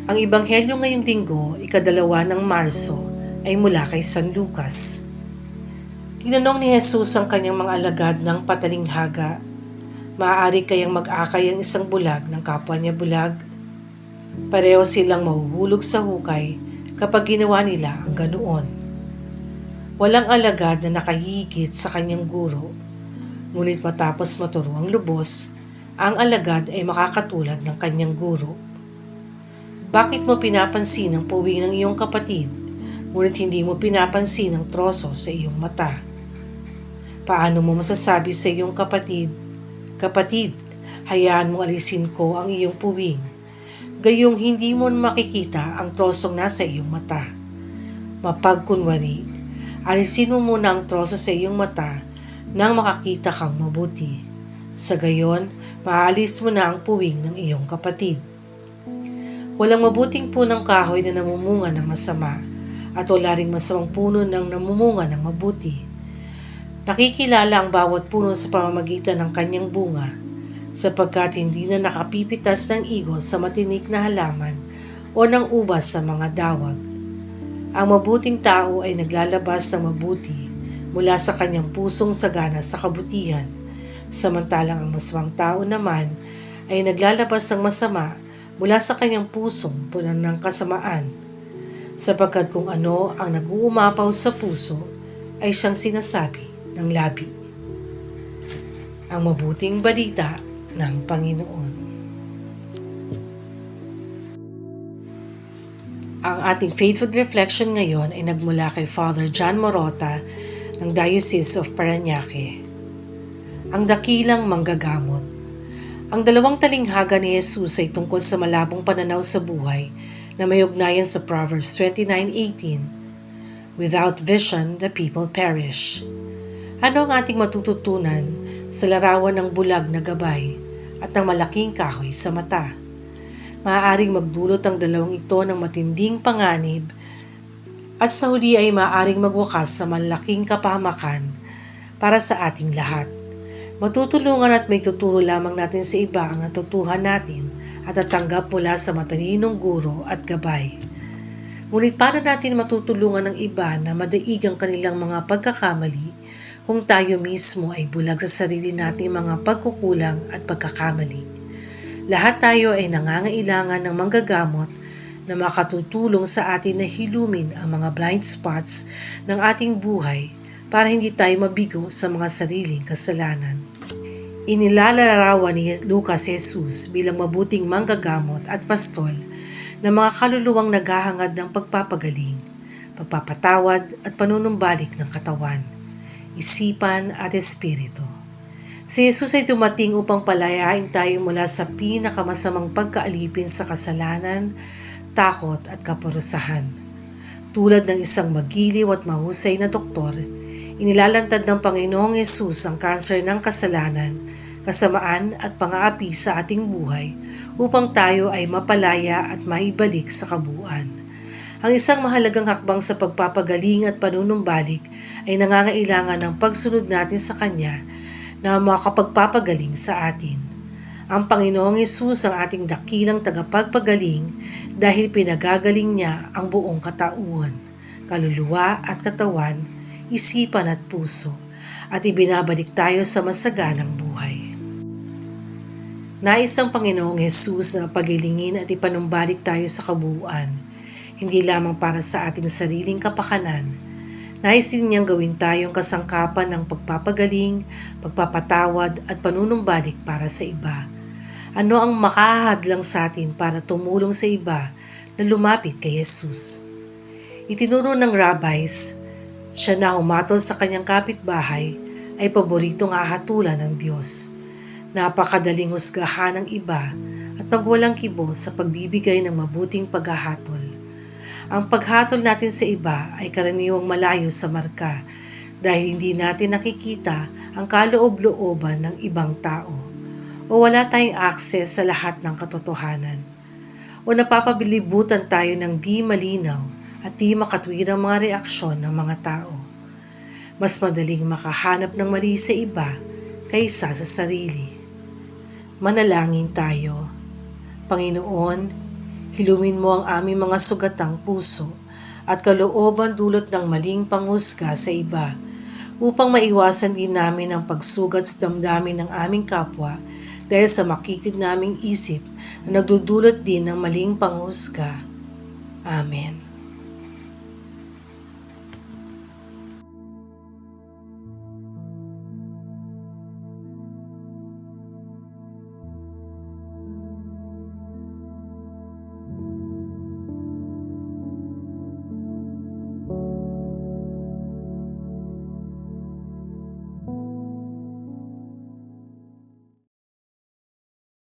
Ang Ebanghelyo ngayong linggo, ikadalawa ng Marso, ay mula kay San Lucas. Tinanong ni Jesus ang kanyang mga alagad ng patalinghaga, "Maaari kayang mag-akay ang isang bulag ng kapwa niya bulag?" Pareho silang mahuhulog sa hukay kapag ginawa nila ang ganoon. Walang alagad na nakahigit sa kanyang guro, ngunit matapos maturo ang lubos, ang alagad ay makakatulad ng kanyang guro. Bakit mo pinapansin ang puwing ng iyong kapatid, ngunit hindi mo pinapansin ang troso sa iyong mata? Paano mo masasabi sa iyong kapatid, "Kapatid, hayaan mo alisin ko ang iyong puwing," gayong hindi mo makikita ang trosong nasa iyong mata? Mapagkunwari, alisin mo muna ang troso sa iyong mata nang makakita kang mabuti. Sa gayon, maalis mo na ang puwing ng iyong kapatid. Walang mabuting punang kahoy na namumunga ng masama, at wala ring masamang puno ng namumunga ng mabuti. Nakikilala ang bawat puno sa pamamagitan ng kanyang bunga, sapagkat hindi na nakapipitas ng igos sa matinik na halaman o ng ubas sa mga dawag. Ang mabuting tao ay naglalabas ng mabuti mula sa kanyang pusong sagana sa kabutihan, samantalang ang masamang tao naman ay naglalabas ng masama mula sa kanyang pusong punan ng kasamaan, sapagkat kung ano ang nag-uumapaw sa puso ay siyang sinasabi ng labi. Ang mabuting balita ng Panginoon. Ang ating faithful reflection ngayon ay nagmula kay Father John Morota ng Diocese of Parañaque. Ang dakilang manggagamot. Ang dalawang talinghaga ni Jesus ay tungkol sa malabong pananaw sa buhay na may ugnayan sa Proverbs 29:18, "Without vision, the people perish." Ano ang ating matututunan sa larawan ng bulag na gabay at ng malaking kahoy sa mata? Maaaring magdulot ang dalawang ito ng matinding panganib at sa huli ay maaaring magwakas sa malaking kapahamakan para sa ating lahat. Matutulungan at may tuturo lamang natin sa iba ang natutuhan natin at tatanggap mula sa matalinong guro at gabay. Ngunit paano natin matutulungan ng iba na madaig ang kanilang mga pagkakamali kung tayo mismo ay bulag sa sarili nating mga pagkukulang at pagkakamali? Lahat tayo ay nangangailangan ng manggagamot na makatutulong sa atin na hilumin ang mga blind spots ng ating buhay para hindi tayo mabigo sa mga sariling kasalanan. Inilalarawan ni Lucas Jesus bilang mabuting manggagamot at pastol na mga kaluluwang naghahangad ng pagpapagaling, pagpapatawad at panunumbalik ng katawan, isipan at espiritu. Si Jesus ay dumating upang palayain tayo mula sa pinakamasamang pagkaalipin sa kasalanan, takot at kaparusahan. Tulad ng isang magiliw at mahusay na doktor, inilalantad ng Panginoong Yesus ang kanser ng kasalanan, kasamaan at pang-aapi sa ating buhay upang tayo ay mapalaya at maibalik sa kabuuan. Ang isang mahalagang hakbang sa pagpapagaling at panunumbalik ay nangangailangan ng pagsunod natin sa Kanya na makapagpapagaling sa atin. Ang Panginoong Yesus ang ating dakilang tagapagpagaling dahil pinagagaling niya ang buong katauhan, kaluluwa at katawan, isipan at puso, at ibinabalik tayo sa masaganang buhay. Nais ang Panginoong Yesus na pagilingin at ipanumbalik tayo sa kabuuan, hindi lamang para sa ating sariling kapakanan. Nais din niyang gawin tayong kasangkapan ng pagpapagaling, pagpapatawad at panunumbalik para sa iba. Ano ang makahadlang sa atin para tumulong sa iba na lumapit kay Jesus? Itinuro ng rabbis, siya na humatol sa kanyang kapitbahay ay paboritong hahatulan ng Diyos. Napakadaling husgahan ng iba at magwalang kibo sa pagbibigay ng mabuting paghahatol. Ang paghatol natin sa iba ay karaniwang malayo sa marka dahil hindi natin nakikita ang kaloob-looban ng ibang tao o wala tayong akses sa lahat ng katotohanan o napapabilibutan tayo ng di malinaw at di makatwirang mga reaksyon ng mga tao. Mas madaling makahanap ng mali sa iba kaysa sa sarili. Manalangin tayo. Panginoon, Hilumin mo ang aming mga sugatang puso at kalooban dulot ng maling panghusga sa iba upang maiwasan din namin ang pagsugat sa damdamin ng aming kapwa dahil sa makitid naming isip na nagdudulot din ng maling panghusga. Amen.